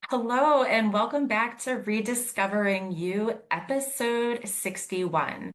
Hello, and welcome back to Rediscovering You, episode 61.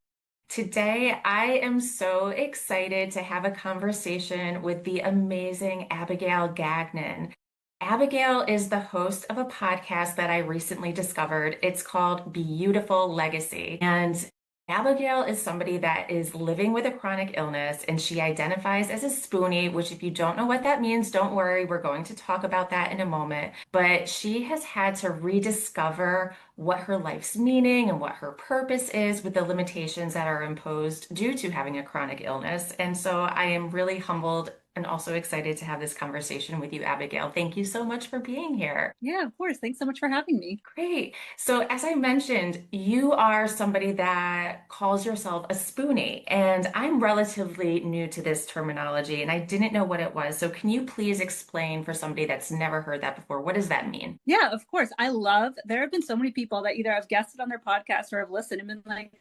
Today, I am so excited to have a conversation with the amazing Abigail Gagnon. Abigail is the host of a podcast that I recently discovered. It's called BeYOUtiful Legacy. And Abigail is somebody that is living with a chronic illness and she identifies as a spoonie, which, if you don't know what that means, don't worry. We're going to talk about that in a moment. But she has had to rediscover what her life's meaning and what her purpose is with the limitations that are imposed due to having a chronic illness. And so I am really humbled and also excited to have this conversation with you, Abigail. Thank you so much for being here. Yeah, of course. Thanks so much for having me. Great. So, as I mentioned, you are somebody that calls yourself a spoonie, and I'm relatively new to this terminology and I didn't know what it was. So, can you please explain for somebody that's never heard that before? What does that mean? Yeah, of course. There have been so many people that either have guested on their podcast or have listened and been like,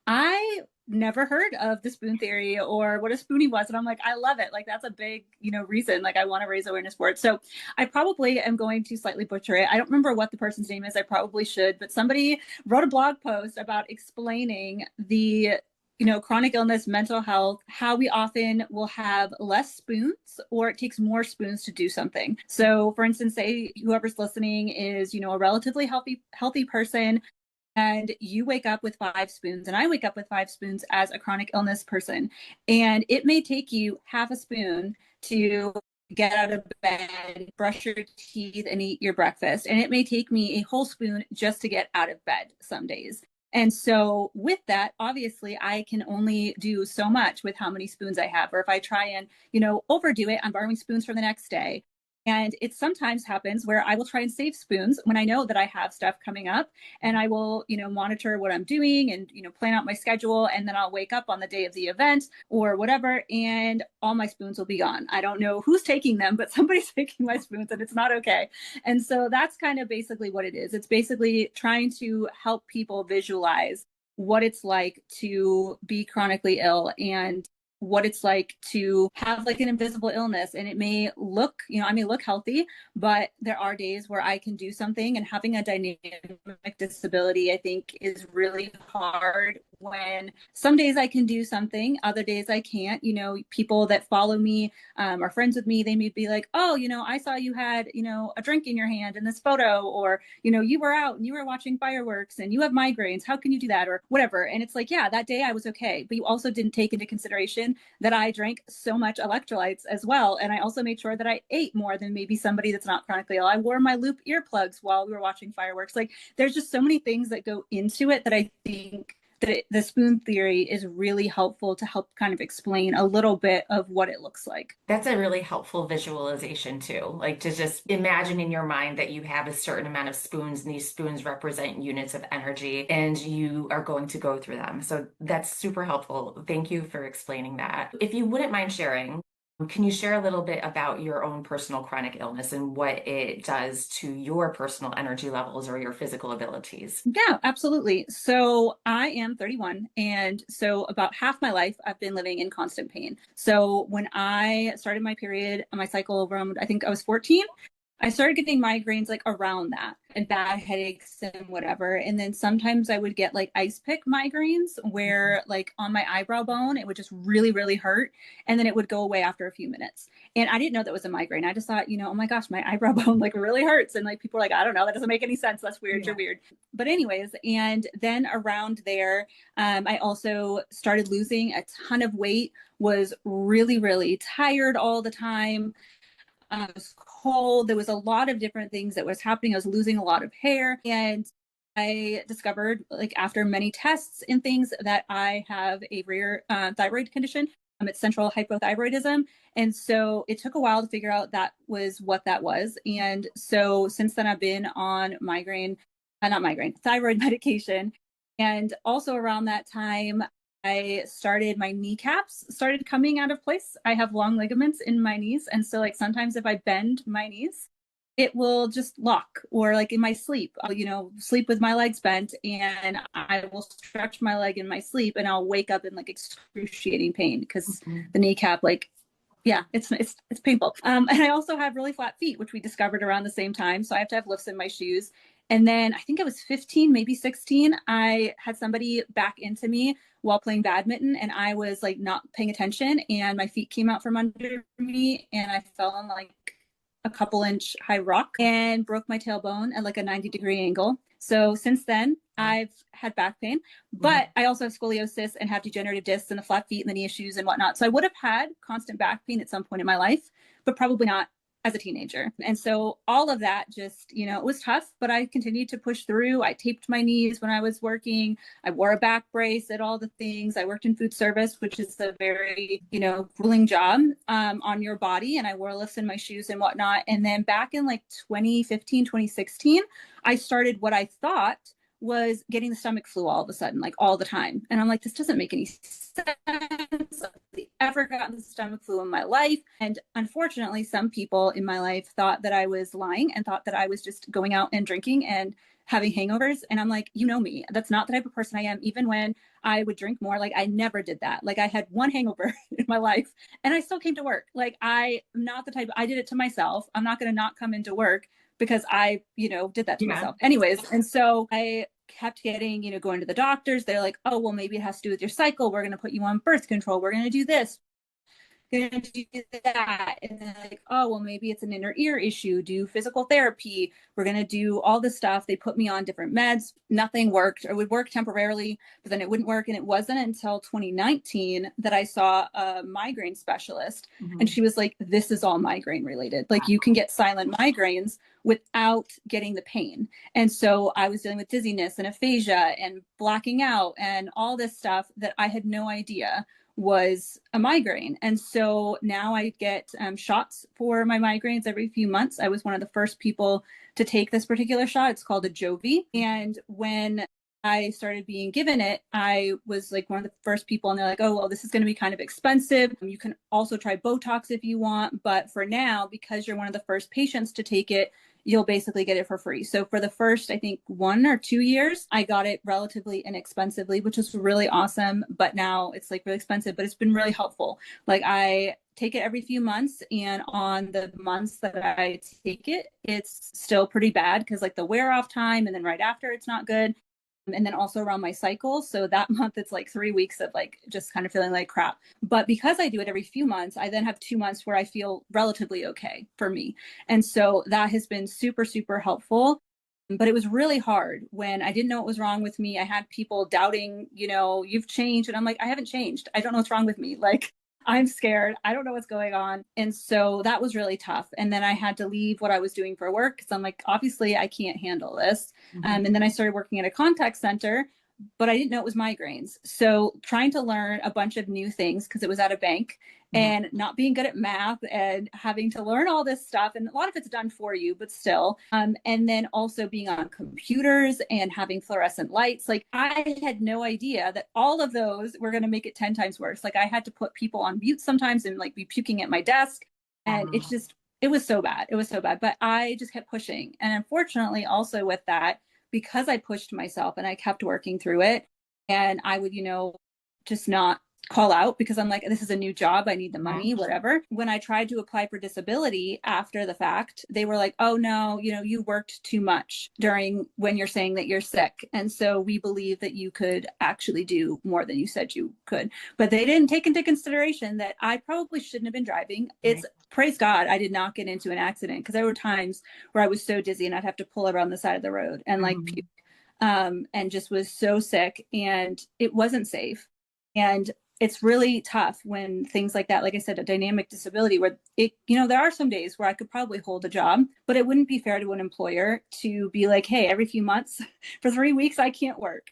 I never heard of the spoon theory or what a spoonie was. And I'm like, I love it. Like, that's a big, reason. Like, I want to raise awareness for it. So I probably am going to slightly butcher it. I don't remember what the person's name is. I probably should, but somebody wrote a blog post about explaining the chronic illness, mental health, how we often will have less spoons or it takes more spoons to do something. So for instance, say whoever's listening is, a relatively healthy person and you wake up with 5 spoons and I wake up with 5 spoons as a chronic illness person. And it may take you half a spoon to get out of bed, brush your teeth, and eat your breakfast. And it may take me a whole spoon just to get out of bed some days. And so, with that, obviously, I can only do so much with how many spoons I have. Or if I try and, overdo it, I'm borrowing spoons for the next day. And it sometimes happens where I will try and save spoons when I know that I have stuff coming up and I will, monitor what I'm doing and, plan out my schedule. And then I'll wake up on the day of the event or whatever, and all my spoons will be gone. I don't know who's taking them, but somebody's taking my spoons and it's not okay. And so that's kind of basically what it is. It's basically trying to help people visualize what it's like to be chronically ill and what it's like to have like an invisible illness. And it may look, I may look healthy, but there are days where I can do something, and having a dynamic disability, I think, is really hard when some days I can do something, other days I can't. People that follow me, are friends with me, they may be like, oh, I saw you had, a drink in your hand in this photo, or, you were out and you were watching fireworks and you have migraines. How can you do that? Or whatever. And it's like, yeah, that day I was okay. But you also didn't take into consideration that I drank so much electrolytes as well. And I also made sure that I ate more than maybe somebody that's not chronically ill. I wore my loop earplugs while we were watching fireworks. Like, there's just so many things that go into it that I think that the spoon theory is really helpful to help kind of explain a little bit of what it looks like. That's a really helpful visualization too. Like to just imagine in your mind that you have a certain amount of spoons and these spoons represent units of energy and you are going to go through them. So that's super helpful. Thank you for explaining that. If you wouldn't mind sharing, can you share a little bit about your own personal chronic illness and what it does to your personal energy levels or your physical abilities? Yeah, absolutely. So I am 31. And so about half my life, I've been living in constant pain. So when I started my period, my cycle around, I think I was 14, I started getting migraines like around that and bad headaches and whatever. And then sometimes I would get like ice pick migraines where like on my eyebrow bone, it would just really, really hurt. And then it would go away after a few minutes. And I didn't know that was a migraine. I just thought, oh my gosh, my eyebrow bone like really hurts. And like people are like, I don't know, that doesn't make any sense. That's weird. You're Yeah. weird. But anyways, and then around there, I also started losing a ton of weight, was really, really tired all the time. I was cold. There was a lot of different things that was happening. I was losing a lot of hair. And I discovered, like, after many tests and things, that I have a rare thyroid condition. It's central hypothyroidism. And so it took a while to figure out that was what that was. And so since then, I've been on not migraine, thyroid medication. And also around that time, I started my kneecaps started coming out of place. I have long ligaments in my knees. And so like sometimes if I bend my knees, it will just lock, or like in my sleep, I'll, sleep with my legs bent and I will stretch my leg in my sleep and I'll wake up in like excruciating pain because Mhm. the kneecap like Yeah, it's painful. And I also have really flat feet, which we discovered around the same time. So I have to have lifts in my shoes. And then I think I was 15, maybe 16. I had somebody back into me while playing badminton, and I was like not paying attention, and my feet came out from under me, and I fell on like a couple inch high rock and broke my tailbone at like a 90-degree angle. So since then, I've had back pain, Mhm. but I also have scoliosis and have degenerative discs and the flat feet and the knee issues and whatnot. So I would have had constant back pain at some point in my life, but probably not as a teenager. And so all of that just, it was tough, but I continued to push through. I taped my knees when I was working. I wore a back brace at all the things. I worked in food service, which is a very, grueling job on your body. And I wore lifts in my shoes and whatnot. And then back in like 2015, 2016, I started what I thought was getting the stomach flu all of a sudden, like all the time. And I'm like, this doesn't make any sense. I've ever gotten the stomach flu in my life. And unfortunately, some people in my life thought that I was lying and thought that I was just going out and drinking and having hangovers. And I'm like, you know me, that's not the type of person I am. Even when I would drink more, like I never did that. Like I had one hangover in my life and I still came to work. Like I'm not the type, I did it to myself. I'm not going to not come into work because I, did that to Yeah. myself. Anyways, and so I kept getting, going to the doctors. They're like, oh, well, maybe it has to do with your cycle. We're going to put you on birth control. We're going to do this. We're going to do that. And then like, oh, well, maybe it's an inner ear issue. Do physical therapy. We're going to do all this stuff. They put me on different meds. Nothing worked. It would work temporarily, but then it wouldn't work. And it wasn't until 2019 that I saw a migraine specialist. And Mhm. she was like, this is all migraine related. Like you can get silent migraines without getting the pain. And so I was dealing with dizziness and aphasia and blacking out and all this stuff that I had no idea was a migraine. And so now I get shots for my migraines every few months. I was one of the first people to take this particular shot. It's called a Jovi. And when I started being given it, I was like one of the first people, and they're like, oh, well, this is going to be kind of expensive. You can also try Botox if you want. But for now, because you're one of the first patients to take it, you'll basically get it for free. So for the first, I think 1 or 2 years, I got it relatively inexpensively, which is really awesome. But now it's like really expensive, but it's been really helpful. Like I take it every few months, and on the months that I take it, it's still pretty bad because like the wear off time and then right after it's not good. And then also around my cycle. So that month, it's like 3 weeks of like just kind of feeling like crap. But because I do it every few months, I then have 2 months where I feel relatively okay for me. And so that has been super, super helpful. But it was really hard when I didn't know what was wrong with me. I had people doubting, you've changed. And I'm like, I haven't changed. I don't know what's wrong with me. Like, I'm scared. I don't know what's going on. And so that was really tough. And then I had to leave what I was doing for work because I'm like, obviously, I can't handle this. Mhm. And then I started working at a contact center, but I didn't know it was migraines. So trying to learn a bunch of new things because it was at a bank Mhm. and not being good at math and having to learn all this stuff. And a lot of it's done for you, but still. And then also being on computers and having fluorescent lights. Like I had no idea that all of those were going to make it 10 times worse. Like I had to put people on mute sometimes and like be puking at my desk. And it's just, it was so bad. It was so bad. But I just kept pushing. And unfortunately, also with that, because I pushed myself and I kept working through it, and I would, just not call out because I'm like, this is a new job. I need the Mhm. money, whatever. When I tried to apply for disability after the fact, they were like, oh no, you worked too much during when you're saying that you're sick. And so we believe that you could actually do more than you said you could. But they didn't take into consideration that I probably shouldn't have been driving. Right. It's praise God, I did not get into an accident because there were times where I was so dizzy and I'd have to pull around the side of the road and like puke, Mhm. and just was so sick and it wasn't safe. And it's really tough when things like that, like I said, a dynamic disability where there are some days where I could probably hold a job, but it wouldn't be fair to an employer to be like, hey, every few months for 3 weeks, I can't work.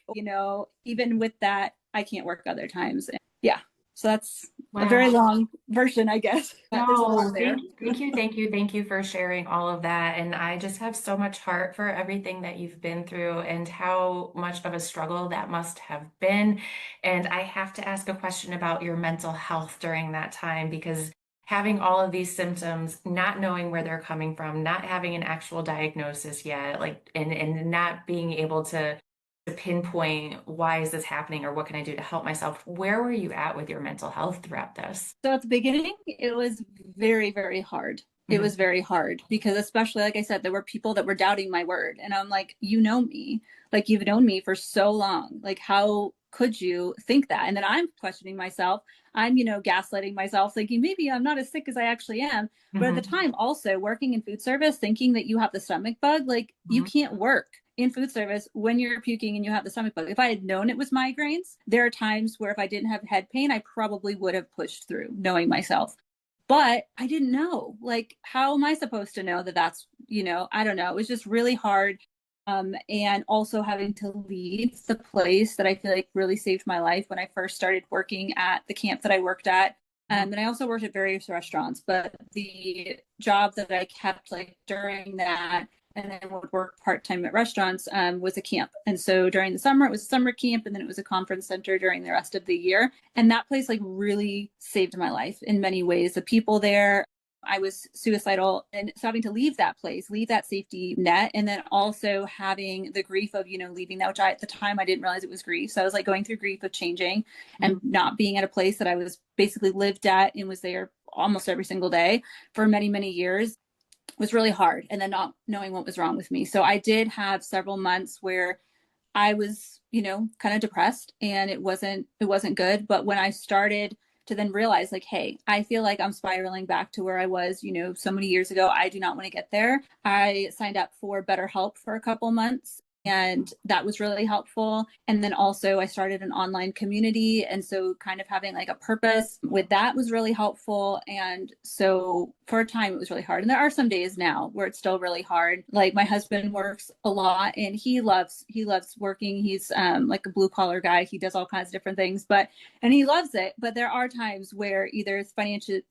Even with that, I can't work other times. And yeah. So that's a very Wow. long version, I guess. There's a lot No, there. thank you for sharing all of that. And I just have so much heart for everything that you've been through and how much of a struggle that must have been. And I have to ask a question about your mental health during that time because having all of these symptoms, not knowing where they're coming from, not having an actual diagnosis yet, like and not being able to to pinpoint why is this happening or what can I do to help myself. Where were you at with your mental health throughout this? So at the beginning, it was very, very hard. It Mhm. was very hard because, especially like I said, there were people that were doubting my word. And I'm like, you know me, like you've known me for so long. Like, how could you think that? And then I'm questioning myself. I'm, gaslighting myself, thinking maybe I'm not as sick as I actually am. But at the Mhm. time, also working in food service, thinking that you have the stomach bug, like you Mhm. can't work in food service when you're puking and you have the stomach bug. If I had known it was migraines, there are times where if I didn't have head pain, I probably would have pushed through knowing myself. But I didn't know. Like, how am I supposed to know that that's, I don't know. It was just really hard. And also having to leave the place that I feel like really saved my life when I first started working at the camp that I worked at. And I also worked at various restaurants, but the job that I kept like during that and then would work part-time at restaurants was a camp. And so during the summer, it was a summer camp, and then it was a conference center during the rest of the year. And that place like really saved my life in many ways. The people there, I was suicidal, and so having to leave that place, leave that safety net, and then also having the grief of, leaving that, which at the time I didn't realize it was grief. So I was like going through grief of changing and Mhm. not being at a place that I was basically lived at and was there almost every single day for many, many years was really hard. And then not knowing what was wrong with me. So I did have several months where I was, kind of depressed, and it wasn't good. But when I started to then realize like, hey, I feel like I'm spiraling back to where I was, so many years ago. I do not want to get there. I signed up for BetterHelp for a couple months, and that was really helpful. And then also I started an online community, and so kind of having like a purpose with that was really helpful. And so for a time it was really hard, and there are some days now where it's still really hard. Like my husband works a lot, and he loves working. He's like a blue collar guy. He does all kinds of different things, and he loves it. But there are times where either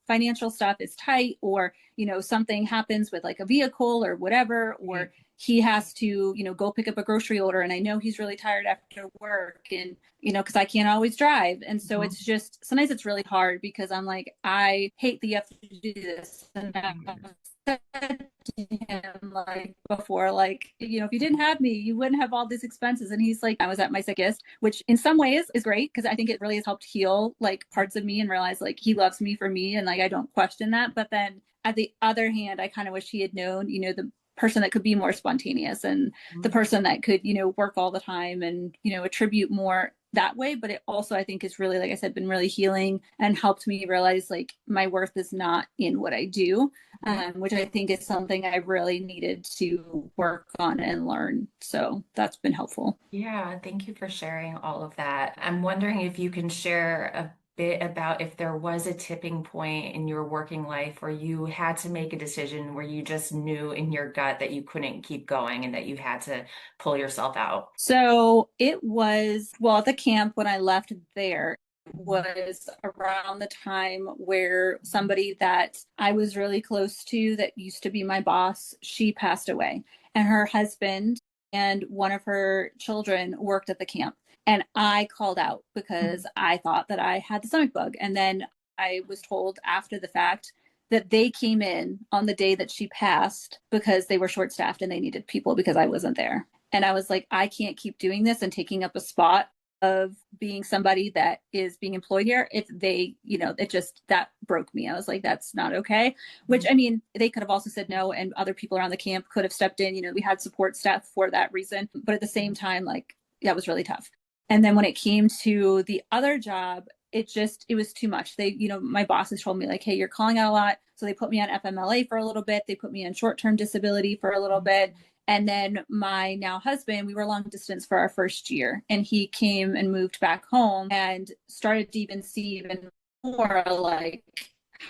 financial stuff is tight, or something happens with like a vehicle or whatever, or he has to, go pick up a grocery order. And I know he's really tired after work, and, because I can't always drive. And so Mhm. it's just, sometimes it's really hard because I'm like, I hate that you have to do this. And I've said to him like before, like, if you didn't have me, you wouldn't have all these expenses. And he's like, I was at my sickest, which in some ways is great because I think it really has helped heal like parts of me and realize like he loves me for me. And like, I don't question that. But then at the other hand, I kind of wish he had known, the person that could be more spontaneous, and the Mhm. person that could, work all the time and, attribute more that way. But it also, I think, is really, like I said, been really healing and helped me realize like my worth is not in what I do, Mhm. which I think is something I really needed to work on and learn. So that's been helpful. Yeah, thank you for sharing all of that. I'm wondering if you can share a bit about if there was a tipping point in your working life where you had to make a decision where you just knew in your gut that you couldn't keep going and that you had to pull yourself out. So it was, well, at the camp when I left there, was around the time where somebody that I was really close to that used to be my boss, she passed away. And her husband and one of her children worked at the camp. And I called out because I thought that I had the stomach bug. And then I was told after the fact that they came in on the day that she passed because they were short staffed and they needed people because I wasn't there. And I was like, I can't keep doing this and taking up a spot of being somebody that is being employed here. If they, it just, that broke me. I was like, that's not okay. Which, I mean, they could have also said no, and other people around the camp could have stepped in. We had support staff for that reason. But at the same time, like, that was really tough. And then when it came to the other job, it was too much. They, my bosses told me like, hey, you're calling out a lot. So they put me on FMLA for a little bit. They put me on short-term disability for a little bit. And then my now husband, we were long distance for our first year, and he came and moved back home and started to even see even more like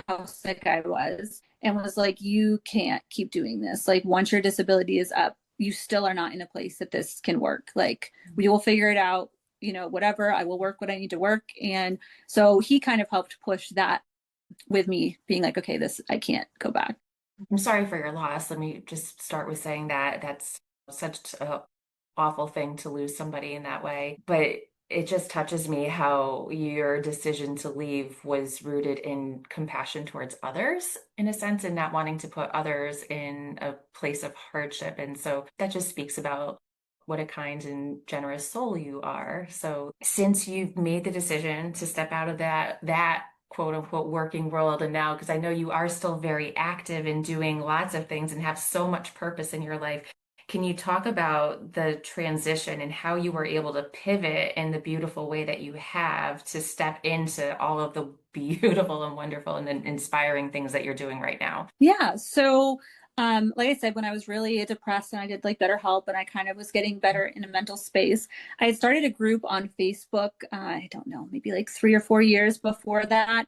how sick I was, and was like, you can't keep doing this. Like, once your disability is up, you still are not in a place that this can work. Like, we will figure it out, whatever. I will work what I need to work. And so he kind of helped push that with me being like, okay, I can't go back. I'm sorry for your loss. Let me just start with saying that that's such a awful thing to lose somebody in that way. But it just touches me how your decision to leave was rooted in compassion towards others, in a sense, and not wanting to put others in a place of hardship. And so that just speaks about what a kind and generous soul you are. So since you've made the decision to step out of that quote unquote working world and now, because I know you are still very active in doing lots of things and have so much purpose in your life, can you talk about the transition and how you were able to pivot in the beautiful way that you have to step into all of the beautiful and wonderful and inspiring things that you're doing right now? Yeah. So, like I said, when I was really depressed and I did like BetterHelp and I kind of was getting better in a mental space, I had started a group on Facebook. I don't know, maybe like 3 or 4 years before that,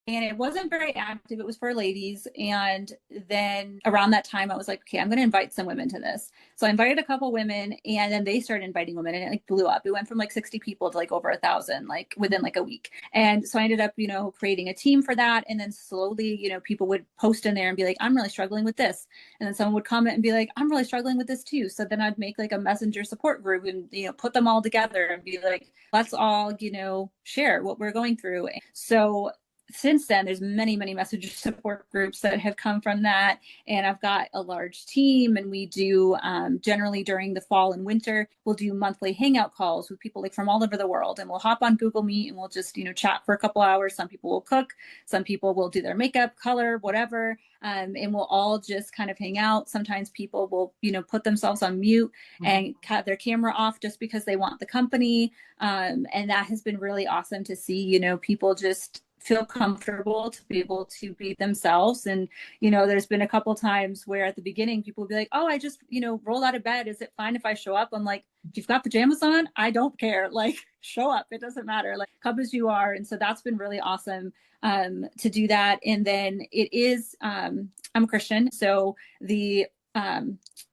and it wasn't very active. It was for ladies. And then around that time, I was like, okay, I'm going to invite some women to this. So I invited a couple women, and then they started inviting women, and it like blew up. It went from like 60 people to like over 1,000, like within like a week. And so I ended up, creating a team for that. And then slowly, people would post in there and be like, I'm really struggling with this. And then someone would comment and be like, I'm really struggling with this too. So then I'd make like a messenger support group and, put them all together and be like, let's all, share what we're going through. So since then, there's many messenger support groups that have come from that, and I've got a large team. And we do generally during the fall and winter, we'll do monthly hangout calls with people like from all over the world, and we'll hop on Google Meet and we'll just chat for a couple hours. Some people will cook, some people will do their makeup, color, whatever, and we'll all just kind of hang out. Sometimes people will put themselves on mute and cut their camera off just because they want the company, and that has been really awesome to see. People just feel comfortable to be able to be themselves. And, there's been a couple times where at the beginning people will be like, oh, I just, roll out of bed. Is it fine if I show up? I'm like, if you've got pajamas on, I don't care. Like, show up. It doesn't matter. Like, come as you are. And so that's been really awesome to do that. And then it is, I'm a Christian. So the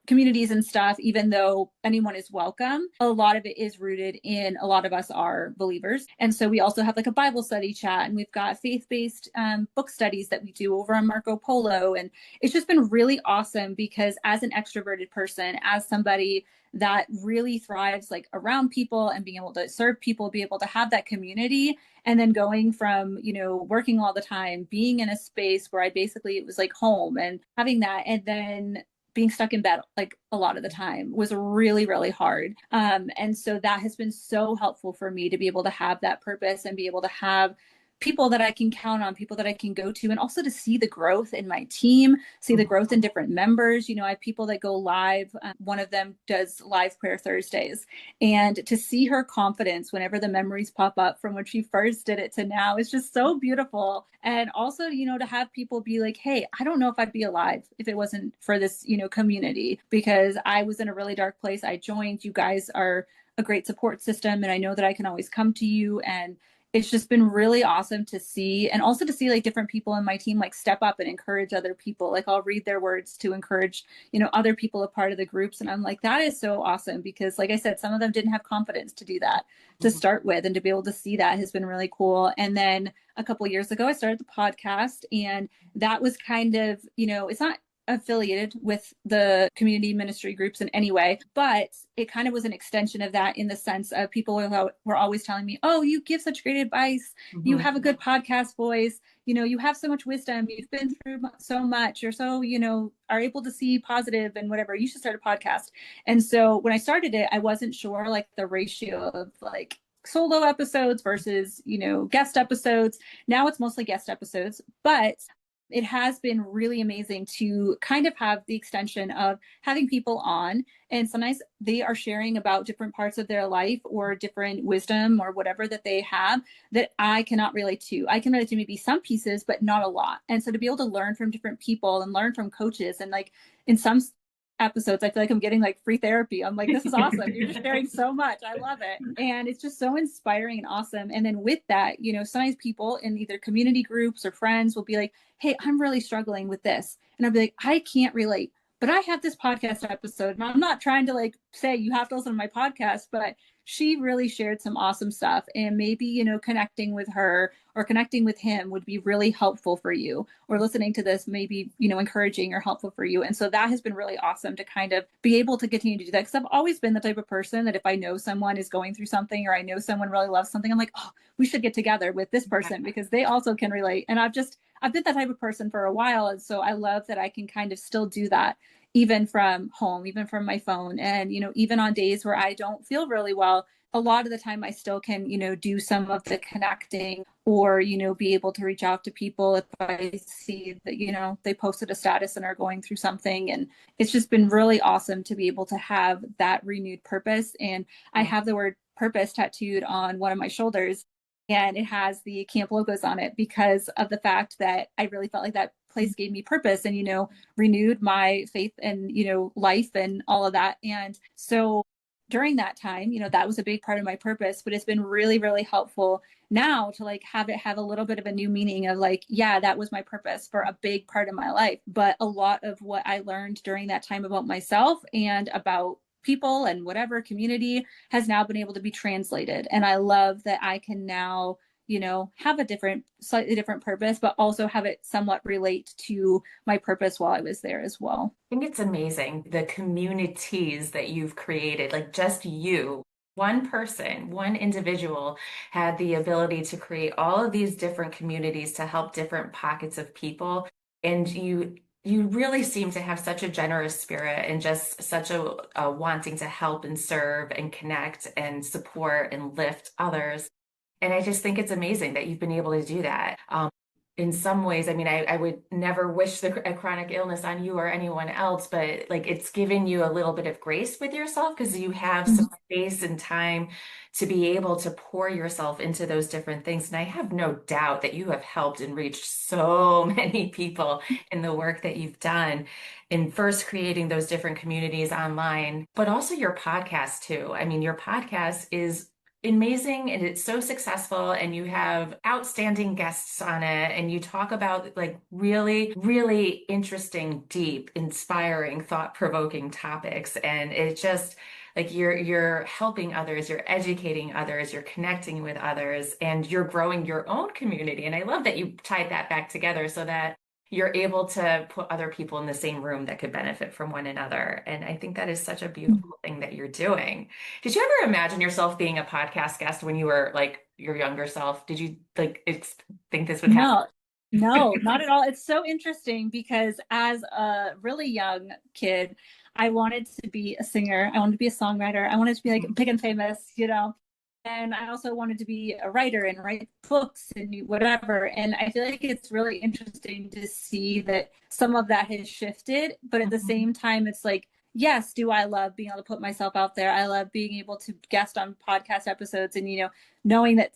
communities and stuff, even though anyone is welcome, a lot of it is rooted in a lot of us are believers. And so we also have like a Bible study chat, and we've got faith-based book studies that we do over on Marco Polo. And it's just been really awesome because as an extroverted person, as somebody that really thrives like around people and being able to serve people, be able to have that community, and then going from working all the time, being in a space where I basically, it was like home, and having that, and then being stuck in bed like a lot of the time was really hard. And so that has been so helpful for me to be able to have that purpose and be able to have people that I can count on, people that I can go to, and also to see the growth in my team, see the growth in different members. I have people that go live. One of them does live prayer Thursdays, and to see her confidence whenever the memories pop up from when she first did it to now is just so beautiful. And also, to have people be like, hey, I don't know if I'd be alive if it wasn't for this, community, because I was in a really dark place. I joined. You guys are a great support system, and I know that I can always come to you. And it's just been really awesome to see, and also to see like different people in my team like step up and encourage other people. Like I'll read their words to encourage other people a part of the groups, and I'm like, that is so awesome, because like I said, some of them didn't have confidence to do that to start with, and to be able to see that has been really cool. And then a couple of years ago I started the podcast, and that was kind of it's not affiliated with the community ministry groups in any way, but it kind of was an extension of that, in the sense of people were always telling me, oh, you give such great advice, you have a good podcast voice, you have so much wisdom, you've been through so much, you're so are able to see positive and whatever, you should start a podcast. And so when I started it, I wasn't sure like the ratio of like solo episodes versus guest episodes. Now it's mostly guest episodes, but it has been really amazing to kind of have the extension of having people on, and sometimes they are sharing about different parts of their life or different wisdom or whatever that they have that I cannot relate to. I can relate to maybe some pieces, but not a lot. And so to be able to learn from different people and learn from coaches, and like in some episodes, I feel like I'm getting like free therapy. I'm like, this is awesome. You're just sharing so much. I love it. And it's just so inspiring and awesome. And then with that, sometimes people in either community groups or friends will be like, hey, I'm really struggling with this. And I'll be like, I can't relate, but I have this podcast episode. And I'm not trying to like say you have to listen to my podcast, but she really shared some awesome stuff. And maybe, connecting with her or connecting with him would be really helpful for you, or listening to this maybe, encouraging or helpful for you. And so that has been really awesome to kind of be able to continue to do that. Because I've always been the type of person that if I know someone is going through something, or I know someone really loves something, I'm like, oh, we should get together with this person because they also can relate. And I've been that type of person for a while. And so I love that I can kind of still do that even from home, even from my phone. And, even on days where I don't feel really well, a lot of the time I still can, do some of the connecting or, be able to reach out to people if I see that, they posted a status and are going through something. And it's just been really awesome to be able to have that renewed purpose. And I have the word purpose tattooed on one of my shoulders, and it has the camp logos on it because of the fact that I really felt like that place gave me purpose and, renewed my faith and, life and all of that. And so during that time, that was a big part of my purpose, but it's been really, really helpful now to like have it have a little bit of a new meaning of like, yeah, that was my purpose for a big part of my life. But a lot of what I learned during that time about myself and about people and whatever community has now been able to be translated. And I love that I can now, have a slightly different purpose, but also have it somewhat relate to my purpose while I was there as well. I think it's amazing the communities that you've created, like just you. One person, one individual had the ability to create all of these different communities to help different pockets of people. And you really seem to have such a generous spirit and just such a wanting to help and serve and connect and support and lift others. And I just think it's amazing that you've been able to do that. In some ways, I mean, I would never wish a chronic illness on you or anyone else, but like it's given you a little bit of grace with yourself because you have some space and time to be able to pour yourself into those different things. And I have no doubt that you have helped and reached so many people in the work that you've done in first creating those different communities online, but also your podcast too. I mean, your podcast is amazing and it's so successful and you have outstanding guests on it and you talk about like really really interesting, deep, inspiring, thought-provoking topics, and it's just like you're helping others, you're educating others, you're connecting with others, and you're growing your own community. And I love that you tied that back together so that you're able to put other people in the same room that could benefit from one another. And I think that is such a beautiful thing that you're doing. Did you ever imagine yourself being a podcast guest when you were like your younger self? Did you like think this would happen? No, no, not at all. It's so interesting because as a really young kid, I wanted to be a singer. I wanted to be a songwriter. I wanted to be like big and famous, And I also wanted to be a writer and write books and whatever. And I feel like it's really interesting to see that some of that has shifted, but at the same time, it's like, yes, do I love being able to put myself out there? I love being able to guest on podcast episodes and, knowing that,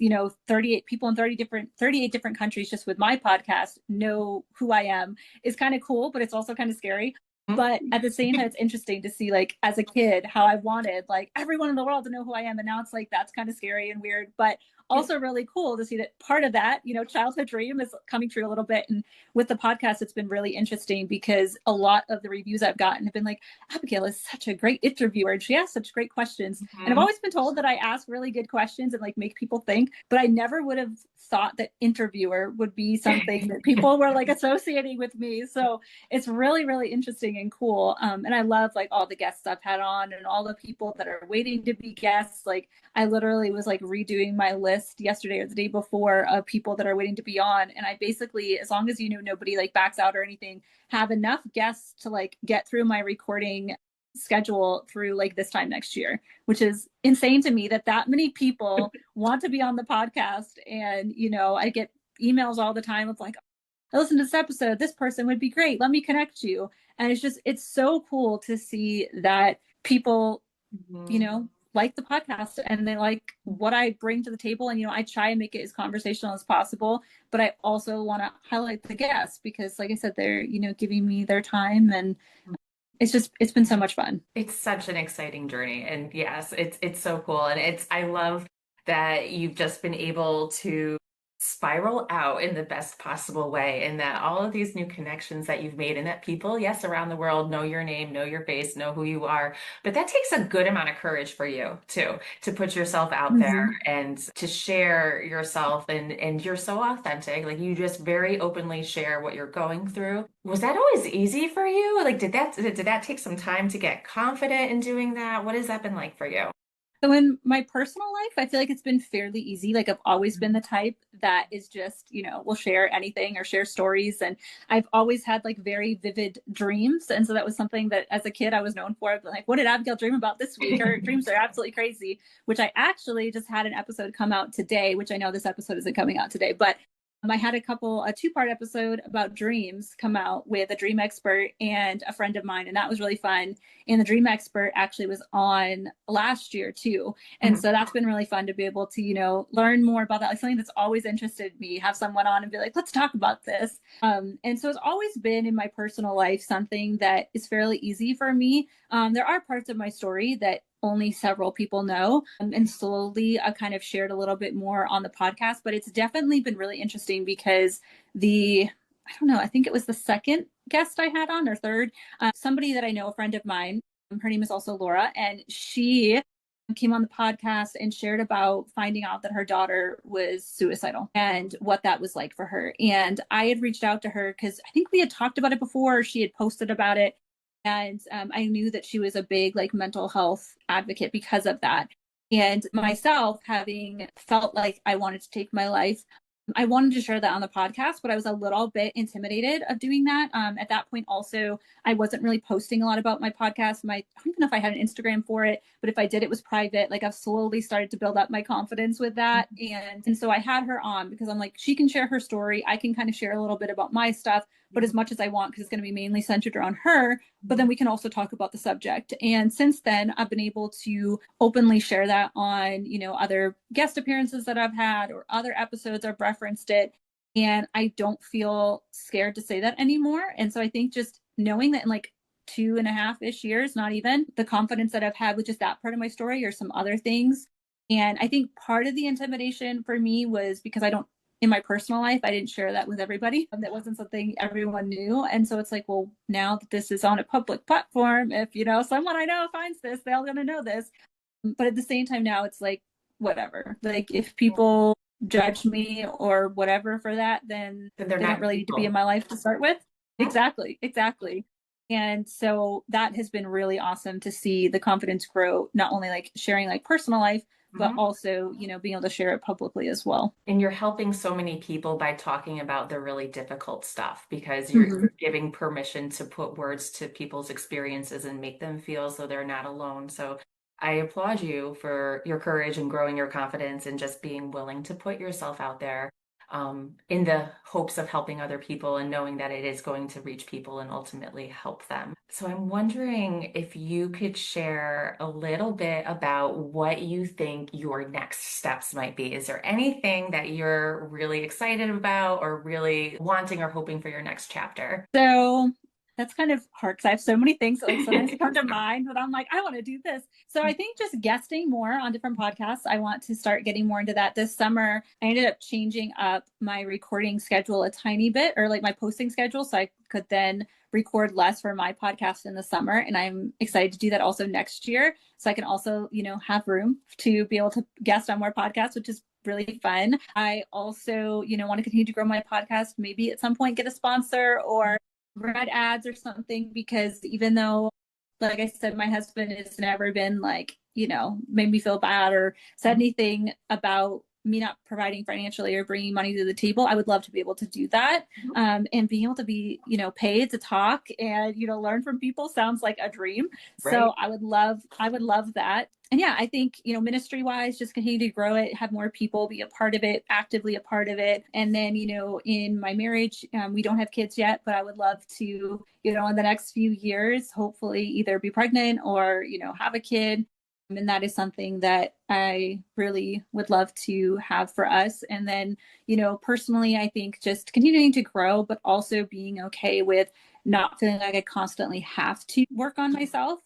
38 people in 38 different countries just with my podcast know who I am is kind of cool, but it's also kind of scary. But at the same time, it's interesting to see, like, as a kid, how I wanted, like, everyone in the world to know who I am. And now it's like, that's kind of scary and weird, but also really cool to see that part of that, childhood dream is coming true a little bit. And with the podcast, it's been really interesting because a lot of the reviews I've gotten have been like, Abigail is such a great interviewer and she asks such great questions. And I've always been told that I ask really good questions and like make people think, but I never would have thought that interviewer would be something that people were like associating with me. So it's really, really interesting and cool. And I love like all the guests I've had on and all the people that are waiting to be guests. Like I literally was like redoing my list yesterday or the day before of people that are waiting to be on. And I basically, as long as nobody like backs out or anything, have enough guests to like get through my recording schedule through like this time next year, which is insane to me that many people want to be on the podcast. And I get emails all the time of like, I listened to this episode, this person would be great, let me connect you. And it's so cool to see that people like the podcast and they like what I bring to the table. And I try and make it as conversational as possible, but I also want to highlight the guests because like I said, they're giving me their time, and it's been so much fun. It's such an exciting journey. And yes, it's so cool. And I love that you've just been able to spiral out in the best possible way, and that all of these new connections that you've made and that people, yes, around the world know your name, know your face, know who you are. But that takes a good amount of courage for you too, to put yourself out there and to share yourself, and you're so authentic. Like you just very openly share what you're going through. Was that always easy for you? Like did that take some time to get confident in doing that? What has that been like for you? So in my personal life, I feel like it's been fairly easy. Like I've always been the type that is just, will share anything or share stories. And I've always had like very vivid dreams. And so that was something that as a kid I was known for. Like, what did Abigail dream about this week? Her dreams are absolutely crazy, which I actually just had an episode come out today, which I know this episode isn't coming out today, but I had a two-part episode about dreams come out with a dream expert and a friend of mine, and that was really fun. And the dream expert actually was on last year too. And so that's been really fun to be able to, learn more about that. Like something that's always interested me, have someone on and be like, let's talk about this. And so it's always been in my personal life something that is fairly easy for me. There are parts of my story that only several people know. And slowly I kind of shared a little bit more on the podcast, but it's definitely been really interesting because I don't know, I think it was the second guest I had on or third, somebody that I know, a friend of mine, her name is also Laura, and she came on the podcast and shared about finding out that her daughter was suicidal and what that was like for her. And I had reached out to her because I think we had talked about it before, she had posted about it. And I knew that she was a big like mental health advocate because of that. And myself, having felt like I wanted to take my life, I wanted to share that on the podcast, but I was a little bit intimidated of doing that. At that point, also, I wasn't really posting a lot about my podcast. I don't even know if I had an Instagram for it, but if I did, it was private. Like I've slowly started to build up my confidence with that. And so I had her on because I'm like, she can share her story. I can kind of share a little bit about my stuff, but as much as I want, because it's going to be mainly centered around her, but then we can also talk about the subject. And since then, I've been able to openly share that on, other guest appearances that I've had or other episodes I've referenced it. And I don't feel scared to say that anymore. And so I think just knowing that in like 2.5-ish years, not even, the confidence that I've had with just that part of my story or some other things. And I think part of the intimidation for me was because in my personal life, I didn't share that with everybody. That wasn't something everyone knew. And so it's like, well, now that this is on a public platform, if, someone I know finds this, they're going to know this. But at the same time now it's like, whatever. Like if people judge me or whatever for that, then Then they they're don't not really need to be people. in my life to start with. Exactly. And so that has been really awesome to see the confidence grow, not only like sharing like personal life, but also, being able to share it publicly as well. And you're helping so many people by talking about the really difficult stuff because you're giving permission to put words to people's experiences and make them feel so they're not alone. So I applaud you for your courage and growing your confidence and just being willing to put yourself out there in the hopes of helping other people and knowing that it is going to reach people and ultimately help them. So I'm wondering if you could share a little bit about what you think your next steps might be. Is there anything that you're really excited about or really wanting or hoping for your next chapter? So that's kind of hard because I have so many things that like sometimes come to mind, but I'm like, I want to do this. So I think just guesting more on different podcasts. I want to start getting more into that this summer. I ended up changing up my recording schedule a tiny bit, or like my posting schedule, so I could then record less for my podcast in the summer. And I'm excited to do that also next year. So I can also, have room to be able to guest on more podcasts, which is really fun. I also, want to continue to grow my podcast, maybe at some point get a sponsor or read ads or something, because even though, like I said, my husband has never been like, made me feel bad or said anything about me not providing financially or bringing money to the table, I would love to be able to do that. And being able to be, paid to talk and, learn from people sounds like a dream. Right. So I would love that. And yeah, I think, ministry wise, just continue to grow it, have more people be a part of it, actively a part of it. And then, in my marriage, we don't have kids yet, but I would love to, in the next few years, hopefully either be pregnant or, have a kid. And that is something that I really would love to have for us. And then, personally, I think just continuing to grow, but also being okay with not feeling like I constantly have to work on myself.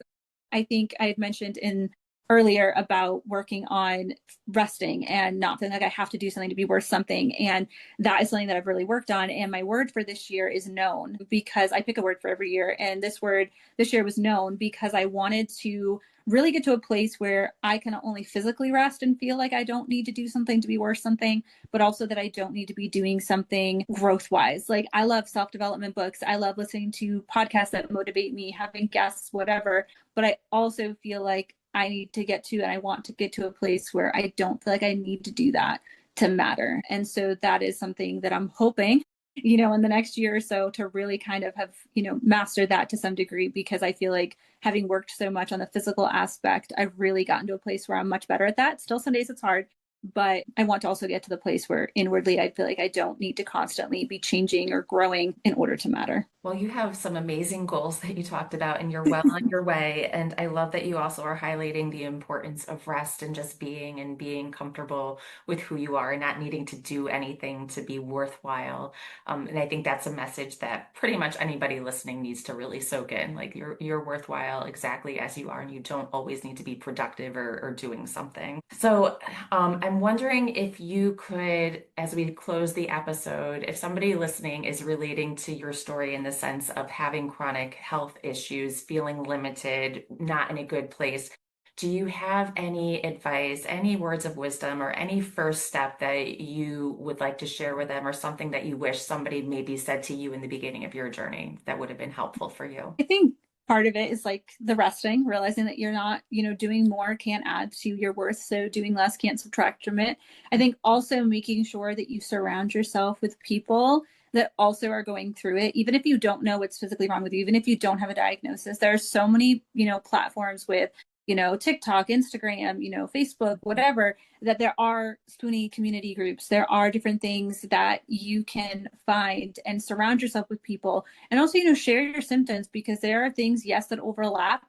I think I had mentioned in earlier about working on resting and not feeling like I have to do something to be worth something. And that is something that I've really worked on. And my word for this year is known, because I pick a word for every year. And this word this year was known because I wanted to really get to a place where I can not only physically rest and feel like I don't need to do something to be worth something, but also that I don't need to be doing something growth wise. Like I love self-development books. I love listening to podcasts that motivate me, having guests, whatever. But I also feel like I need to get to, and I want to get to a place where I don't feel like I need to do that to matter. And so that is something that I'm hoping, in the next year or so to really kind of have, mastered that to some degree, because I feel like having worked so much on the physical aspect, I've really gotten to a place where I'm much better at that. Still, some days it's hard, but I want to also get to the place where inwardly I feel like I don't need to constantly be changing or growing in order to matter. Well, you have some amazing goals that you talked about, and you're well on your way. And I love that you also are highlighting the importance of rest and just being and being comfortable with who you are and not needing to do anything to be worthwhile. And I think that's a message that pretty much anybody listening needs to really soak in. Like you're worthwhile exactly as you are, and you don't always need to be productive or doing something. So I'm wondering if you could, as we close the episode, if somebody listening is relating to your story in the sense of having chronic health issues, feeling limited, not in a good place, do you have any advice, any words of wisdom, or any first step that you would like to share with them, or something that you wish somebody maybe said to you in the beginning of your journey that would have been helpful for you? I think part of it is like the resting, realizing that you're not, doing more can't add to your worth. So doing less can't subtract from it. I think also making sure that you surround yourself with people that also are going through it, even if you don't know what's physically wrong with you, even if you don't have a diagnosis. There are so many, platforms with, TikTok, Instagram, Facebook, whatever, that there are spoonie community groups. There are different things that you can find and surround yourself with people. And also, share your symptoms, because there are things, yes, that overlap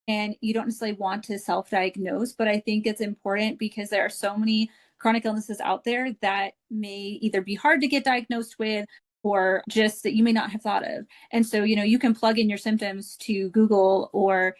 and you don't necessarily want to self-diagnose, but I think it's important because there are so many chronic illnesses out there that may either be hard to get diagnosed with or just that you may not have thought of. And so, you can plug in your symptoms to Google or,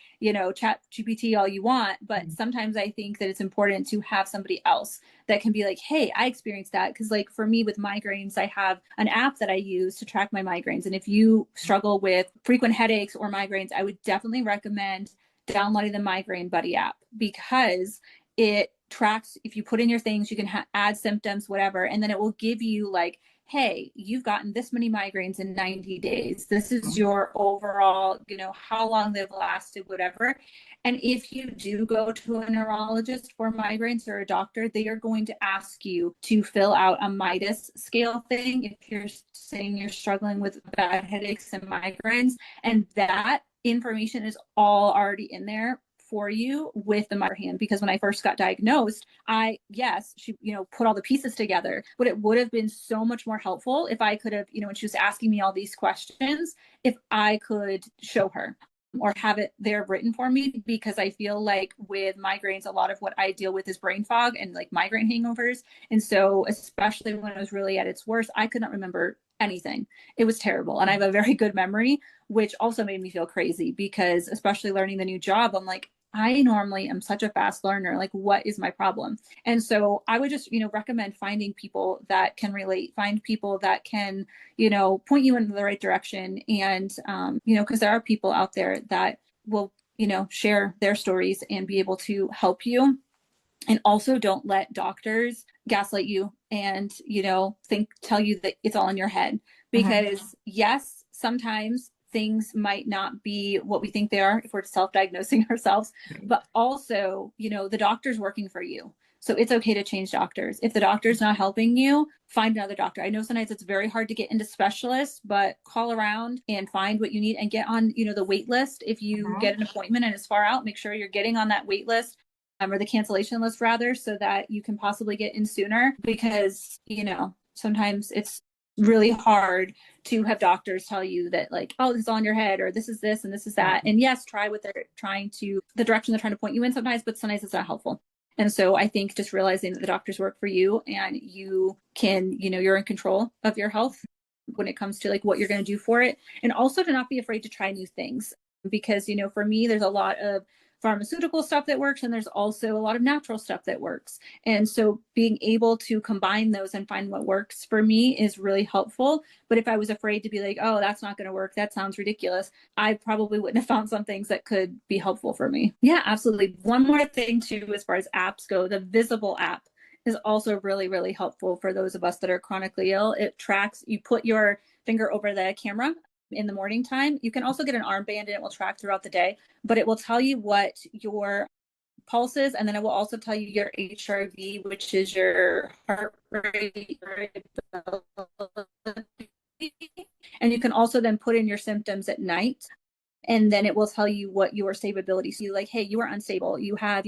chat GPT all you want, but sometimes I think that it's important to have somebody else that can be like, hey, I experienced that. Because like for me with migraines, I have an app that I use to track my migraines. And if you struggle with frequent headaches or migraines, I would definitely recommend downloading the Migraine Buddy app, because it tracks, if you put in your things, you can add symptoms, whatever, and then it will give you like, hey, you've gotten this many migraines in 90 days. This is your overall, how long they've lasted, whatever. And if you do go to a neurologist for migraines or a doctor, they are going to ask you to fill out a Midas scale thing if you're saying you're struggling with bad headaches and migraines. And that information is all already in there for you with the migraine. Because when I first got diagnosed, she put all the pieces together, but it would have been so much more helpful if I could have, when she was asking me all these questions, if I could show her or have it there written for me. Because I feel like with migraines, a lot of what I deal with is brain fog and like migraine hangovers. And so especially when it was really at its worst, I could not remember anything. It was terrible. And I have a very good memory, which also made me feel crazy, because especially learning the new job, I'm like, I normally am such a fast learner. Like, what is my problem? And so I would just, recommend finding people that can relate, find people that can, point you in the right direction. And, because there are people out there that will, share their stories and be able to help you. And also don't let doctors gaslight you and, tell you that it's all in your head. Mhm. Because yes, sometimes things might not be what we think they are if we're self-diagnosing ourselves, but also, the doctor's working for you. So it's okay to change doctors. If the doctor's not helping you, find another doctor. I know sometimes it's very hard to get into specialists, but call around and find what you need and get on, the wait list. If you Mhm. get an appointment and it's far out, make sure you're getting on that wait list, or the cancellation list rather, so that you can possibly get in sooner. Because, sometimes it's really hard to have doctors tell you that like, oh, this is on your head, or this is this and this is that. And yes, try what they're trying to, the direction they're trying to point you in sometimes, but sometimes it's not helpful. And so I think just realizing that the doctors work for you and you can, you're in control of your health when it comes to like what you're going to do for it. And also to not be afraid to try new things. Because, for me, there's a lot of pharmaceutical stuff that works, and there's also a lot of natural stuff that works. And so being able to combine those and find what works for me is really helpful. But if I was afraid to be like, oh, that's not going to work, that sounds ridiculous, I probably wouldn't have found some things that could be helpful for me. Yeah, absolutely. One more thing too, as far as apps go, the Visible app is also really, really helpful for those of us that are chronically ill. It tracks, you put your finger over the camera in the morning time. You can also get an armband and it will track throughout the day, but it will tell you what your pulses, and then it will also tell you your HRV, which is your heart rate, and you can also then put in your symptoms at night, and then it will tell you what your stability. So you like, hey, you are unstable. You have,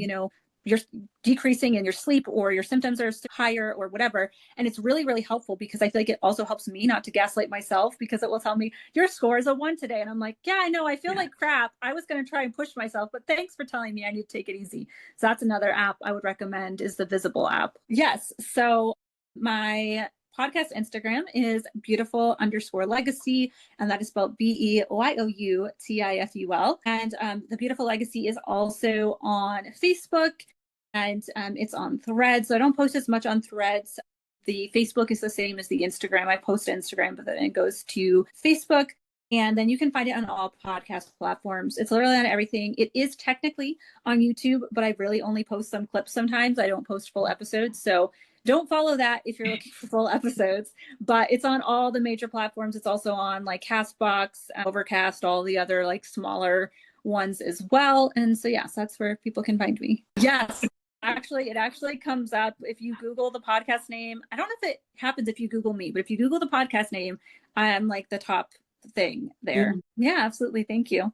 you're decreasing in your sleep, or your symptoms are higher, or whatever. And it's really, really helpful, because I feel like it also helps me not to gaslight myself, because it will tell me your score is a 1 today. And I'm like, yeah, I know, I feel like crap. I was going to try and push myself, but thanks for telling me I need to take it easy. So that's another app I would recommend, is the Visible app. Yes. So my podcast Instagram is BeYOUtiful_Legacy, and that is spelled BeYoutiful. And the BeYOUtiful Legacy is also on Facebook, and it's on Threads. So I don't post as much on Threads. The Facebook is the same as the Instagram. I post to Instagram, but then it goes to Facebook. And then you can find it on all podcast platforms. It's literally on everything. It is technically on YouTube, but I really only post some clips sometimes. I don't post full episodes. So don't follow that if you're looking for full episodes, but it's on all the major platforms. It's also on like Castbox, Overcast, all the other like smaller ones as well. And so, yes, that's where people can find me. Yes. Actually, it actually comes up if you Google the podcast name. I don't know if it happens if you Google me, but if you Google the podcast name, I am like the top thing there. Yeah, absolutely. Thank you.